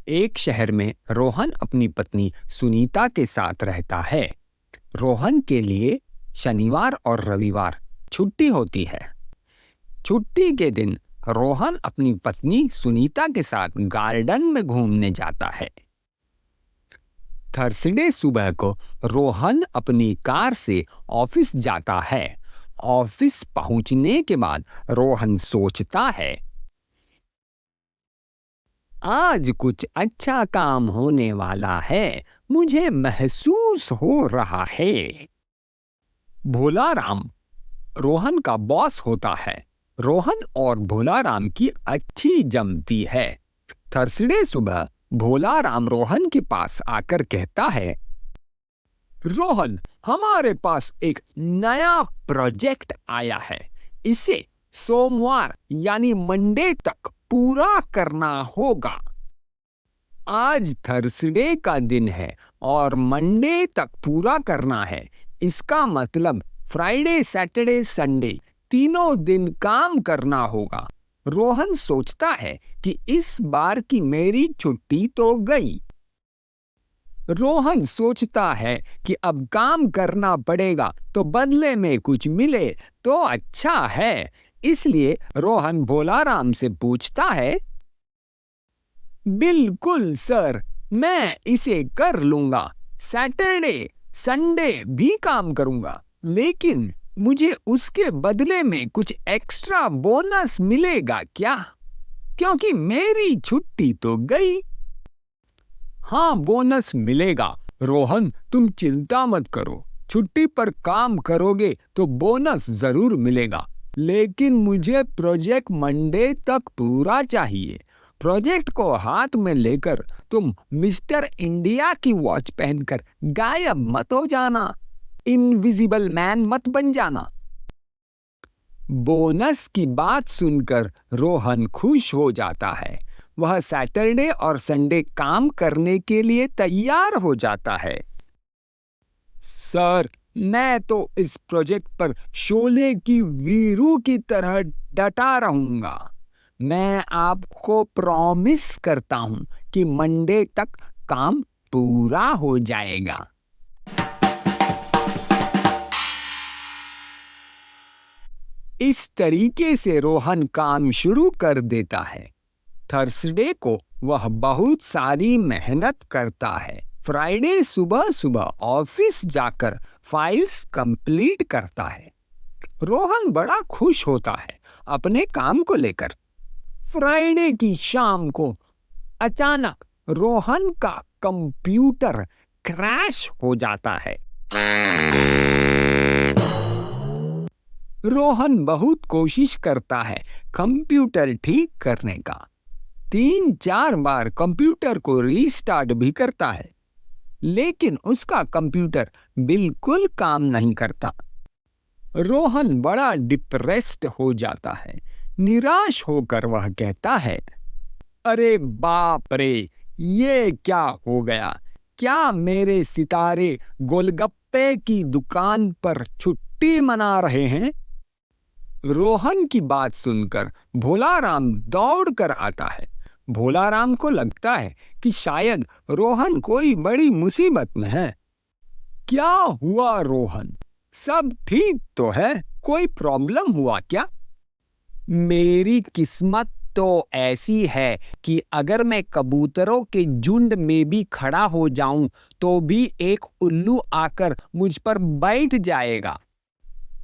एक शहर में रोहन अपनी पत्नी सुनीता के साथ रहता है। रोहन के लिए शनिवार और रविवार छुट्टी होती है। छुट्टी के दिन रोहन अपनी पत्नी सुनीता के साथ गार्डन में घूमने जाता है। थर्सडे सुबह को रोहन अपनी कार से ऑफिस जाता है। ऑफिस पहुंचने के बाद रोहन सोचता है, आज कुछ अच्छा काम होने वाला है, मुझे महसूस हो रहा है। भोलाराम रोहन का बॉस होता है। रोहन और भोलाराम की अच्छी जमती है। थर्सडे सुबह भोलाराम रोहन के पास आकर कहता है, रोहन, हमारे पास एक नया प्रोजेक्ट आया है। इसे सोमवार यानी मंडे तक पूरा करना होगा। आज थर्सडे का दिन है और मंडे तक पूरा करना है। इसका मतलब फ्राइडे, सैटरडे, संडे तीनों दिन काम करना होगा। रोहन सोचता है कि इस बार की मेरी छुट्टी तो गई। रोहन सोचता है कि अब काम करना पड़ेगा तो बदले में कुछ मिले तो अच्छा है। इसलिए रोहन भोलाराम से पूछता है, बिल्कुल सर, मैं इसे कर लूंगा। सैटरडे, संडे भी काम करूंगा, लेकिन मुझे उसके बदले में कुछ एक्स्ट्रा बोनस मिलेगा क्या? क्योंकि मेरी छुट्टी तो गई। हाँ, बोनस मिलेगा। रोहन, तुम चिंता मत करो। छुट्टी पर काम करोगे तो बोनस जरूर मिलेगा, लेकिन मुझे प्रोजेक्ट मंडे तक पूरा चाहिए। प्रोजेक्ट को हाथ में लेकर तुम मिस्टर इंडिया की वॉच पहनकर गायब मत हो जाना। इनविजिबल मैन मत बन जाना। बोनस की बात सुनकर रोहन खुश हो जाता है। वह सैटरडे और संडे काम करने के लिए तैयार हो जाता है। सर, मैं तो इस प्रोजेक्ट पर शोले की वीरू की तरह डटा रहूंगा। मैं आपको प्रॉमिस करता हूं कि मंडे तक काम पूरा हो जाएगा। इस तरीके से रोहन काम शुरू कर देता है। थर्सडे को वह बहुत सारी मेहनत करता है। फ्राइडे सुबह सुबह ऑफिस जाकर फाइल्स कंप्लीट करता है। रोहन बड़ा खुश होता है अपने काम को लेकर। फ्राइडे की शाम को अचानक रोहन का कंप्यूटर क्रैश हो जाता है। रोहन बहुत कोशिश करता है कंप्यूटर ठीक करने का। 3-4 बार कंप्यूटर को रीस्टार्ट भी करता है, लेकिन उसका कंप्यूटर बिल्कुल काम नहीं करता। रोहन बड़ा डिप्रेस्ड हो जाता है। निराश होकर वह कहता है, अरे बाप रे, ये क्या हो गया? क्या मेरे सितारे गोलगप्पे की दुकान पर छुट्टी मना रहे हैं? रोहन की बात सुनकर भोलाराम दौड़कर आता है। भोलाराम को लगता है कि शायद रोहन कोई बड़ी मुसीबत में है। क्या हुआ रोहन? सब ठीक तो है? कोई प्रॉब्लम हुआ क्या? मेरी किस्मत तो ऐसी है कि अगर मैं कबूतरों के झुंड में भी खड़ा हो जाऊं तो भी एक उल्लू आकर मुझ पर बैठ जाएगा।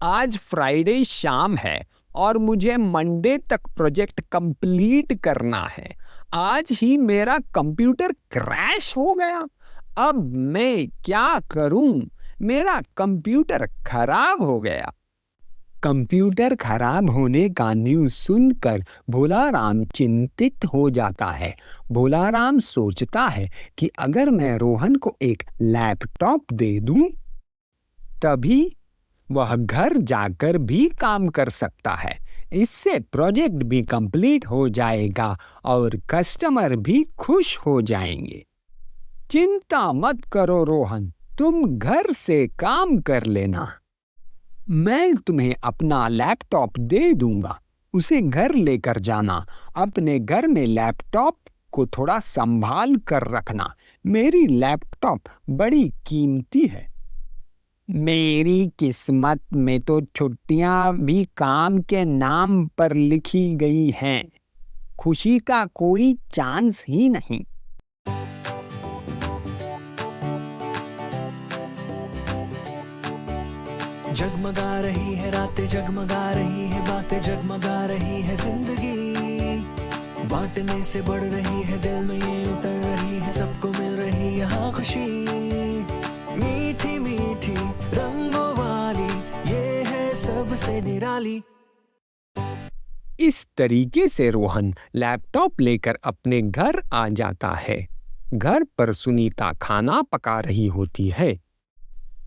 आज फ्राइडे शाम है और मुझे मंडे तक प्रोजेक्ट कंप्लीट करना है। आज ही मेरा कंप्यूटर क्रैश हो गया। अब मैं क्या करूं? मेरा कंप्यूटर खराब हो गया। कंप्यूटर खराब होने का न्यूज़ सुनकर भोलाराम चिंतित हो जाता है। भोलाराम सोचता है कि अगर मैं रोहन को एक लैपटॉप दे दूं, तभी वह घर जाकर भी काम कर सकता है। इससे प्रोजेक्ट भी कंप्लीट हो जाएगा और कस्टमर भी खुश हो जाएंगे। चिंता मत करो रोहन, तुम घर से काम कर लेना। मैं तुम्हें अपना लैपटॉप दे दूंगा, उसे घर लेकर जाना। अपने घर में लैपटॉप को थोड़ा संभाल कर रखना। मेरी लैपटॉप बड़ी कीमती है। मेरी किस्मत में तो छुट्टियां भी काम के नाम पर लिखी गई हैं। खुशी का कोई चांस ही नहीं। जगमगा रही है रातें, जगमगा रही है बातें, जगमगा रही है जिंदगी। बांटने से बढ़ रही है, दिल में ये उतर रही है, सबको मिल रही यहाँ खुशी। मीठी मीठी रंगों वाली ये है सबसे निराली। इस तरीके से रोहन लैपटॉप लेकर अपने घर आ जाता है। घर पर सुनीता खाना पका रही होती है।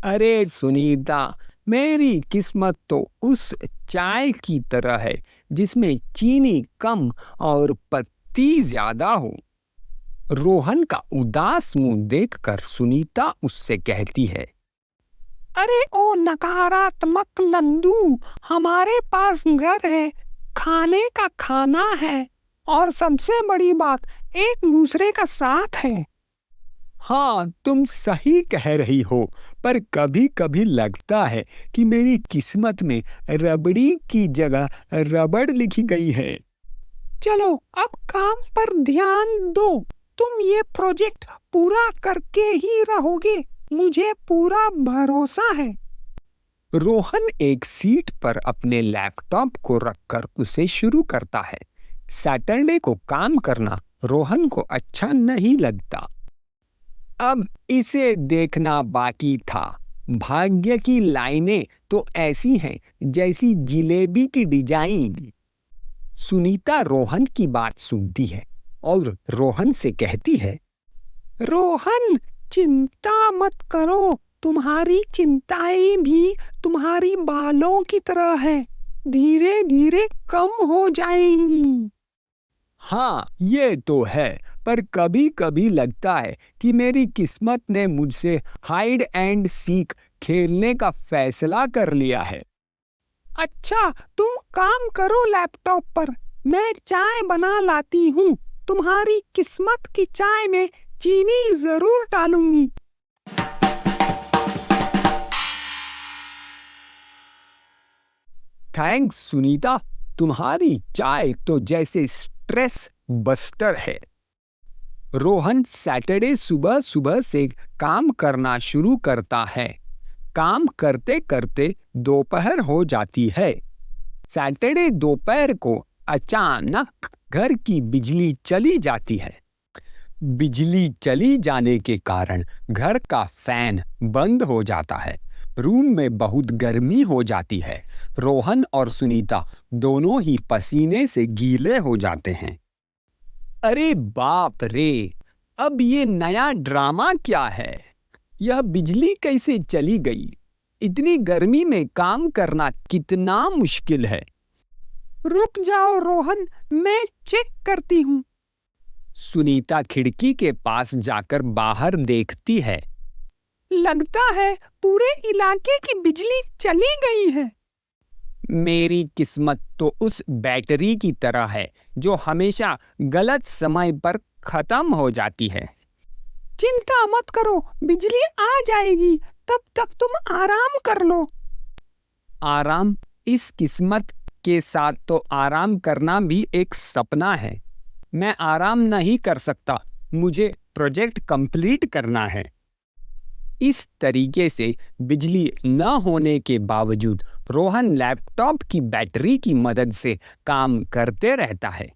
अरे सुनीता, मेरी किस्मत तो उस चाय की तरह है जिसमें चीनी कम और पत्ती ज्यादा हो। रोहन का उदास मुंह देखकर सुनीता उससे कहती है, अरे ओ नकारात्मक नंदू, हमारे पास घर है, खाने का खाना है और सबसे बड़ी बात एक दूसरे का साथ है। हाँ, तुम सही कह रही हो, पर कभी कभी लगता है कि मेरी किस्मत में रबड़ी की जगह रबड़ लिखी गई है। चलो अब काम पर ध्यान दो। तुम ये प्रोजेक्ट पूरा करके ही रहोगे, मुझे पूरा भरोसा है। रोहन एक सीट पर अपने लैपटॉप को रखकर उसे शुरू करता है। सैटरडे को काम करना रोहन को अच्छा नहीं लगता। अब इसे देखना बाकी था। भाग्य की लाइनें तो ऐसी हैं जैसी जिलेबी की डिजाइन। सुनीता रोहन की बात सुनती है और रोहन से कहती है, रोहन चिंता मत करो, तुम्हारी चिंताएं भी तुम्हारी बालों की तरह है, धीरे धीरे कम हो जाएंगी। हाँ, ये तो है, पर कभी कभी लगता है कि मेरी किस्मत ने मुझसे हाइड एंड सीक खेलने का फैसला कर लिया है। अच्छा, तुम काम करो लैपटॉप पर, मैं चाय बना लाती हूँ। तुम्हारी किस्मत की चाय में चीनी जरूर डालूंगी। थैंक्स सुनीता, तुम्हारी चाय तो जैसे स्ट्रेस बस्टर है। रोहन सैटरडे सुबह सुबह से काम करना शुरू करता है। काम करते करते दोपहर हो जाती है। सैटरडे दोपहर को अचानक घर की बिजली चली जाती है। बिजली चली जाने के कारण घर का फैन बंद हो जाता है। रूम में बहुत गर्मी हो जाती है। रोहन और सुनीता दोनों ही पसीने से गीले हो जाते हैं। अरे बाप रे, अब ये नया ड्रामा क्या है? यह बिजली कैसे चली गई? इतनी गर्मी में काम करना कितना मुश्किल है। रुक जाओ रोहन, मैं चेक करती हूँ। सुनीता खिड़की के पास जाकर बाहर देखती है। लगता है पूरे इलाके की बिजली चली गई है। मेरी किस्मत तो उस बैटरी की तरह है जो हमेशा गलत समय पर खत्म हो जाती है। चिंता मत करो, बिजली आ जाएगी, तब तक तुम आराम कर लो। आराम? इस किस्मत के साथ तो आराम करना भी एक सपना है। मैं आराम नहीं कर सकता, मुझे प्रोजेक्ट कंप्लीट करना है। इस तरीके से बिजली न होने के बावजूद रोहन लैपटॉप की बैटरी की मदद से काम करते रहता है।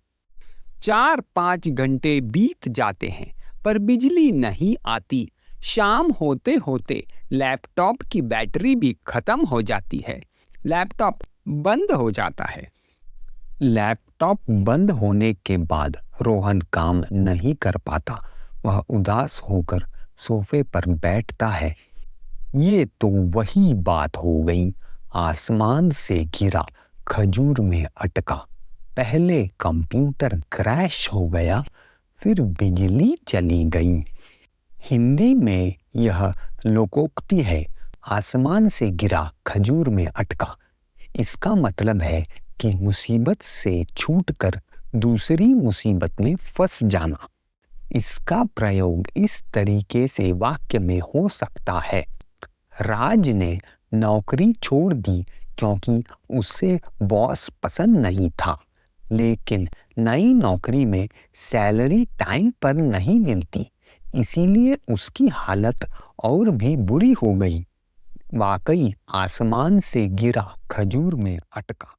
4-5 घंटे बीत जाते हैं पर बिजली नहीं आती। शाम होते होते लैपटॉप की बैटरी भी खत्म हो जाती है। लैपटॉप बंद हो जाता है। लैपटॉप बंद होने के बाद रोहन काम नहीं कर पाता। वह उदास होकर सोफे पर बैठता है। ये तो वही बात हो गई, आसमान से गिरा खजूर में अटका। पहले कंप्यूटर क्रैश हो गया, फिर बिजली चली गई। हिंदी में यह लोकोक्ति है, आसमान से गिरा खजूर में अटका। इसका मतलब है कि मुसीबत से छूटकर दूसरी मुसीबत में फंस जाना। इसका प्रयोग इस तरीके से वाक्य में हो सकता है, राज ने नौकरी छोड़ दी क्योंकि उसे बॉस पसंद नहीं था, लेकिन नई नौकरी में सैलरी टाइम पर नहीं मिलती, इसीलिए उसकी हालत और भी बुरी हो गई। वाकई आसमान से गिरा खजूर में अटका।